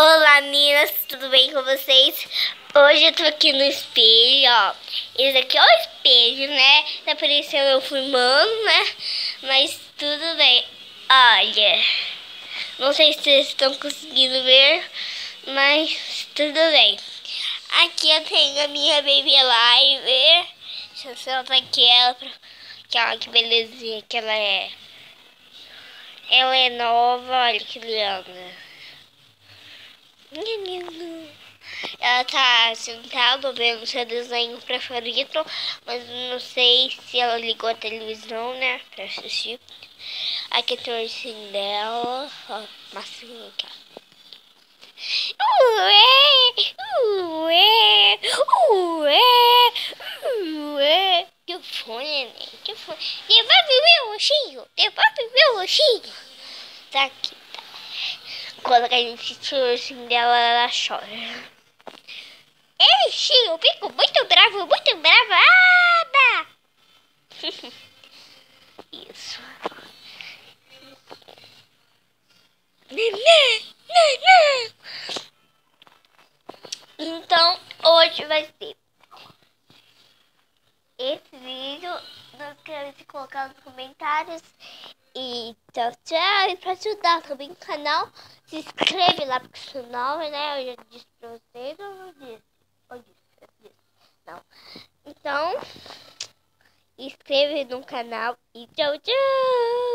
Olá, meninas, tudo bem com vocês? Hoje eu tô aqui no espelho, ó. Esse aqui é o espelho, né? Tá parecendo eu fumando, né? Mas tudo bem. Olha, não sei se vocês estão conseguindo ver, mas tudo bem. Aqui eu tenho a minha Baby Alive. Deixa eu soltar aqui ela que olha que belezinha que ela é. Ela é nova, olha que linda. Ela tá sentada vendo seu desenho preferido, mas não sei se ela ligou a televisão, né, pra assistir. Aqui tem o ursinho dela, ó, massinha aqui, ó. Ué, ué, ué. Que foi, neném? Que foi? Devolve meu ursinho, devolve meu ursinho. Tá aqui, tá. Quando a gente tira o ursinho dela, ela chora. Sim, eu fico muito bravo, muito brava. Ah, isso. Então, hoje vai ser esse vídeo. Não esqueça de colocar nos comentários. E tchau, tchau. E pra ajudar também o canal, se inscreve lá pro canal, né? Eu já disse pra vocês, ou não disse? Eu disse. Não. Então, inscreve no canal e tchau, tchau.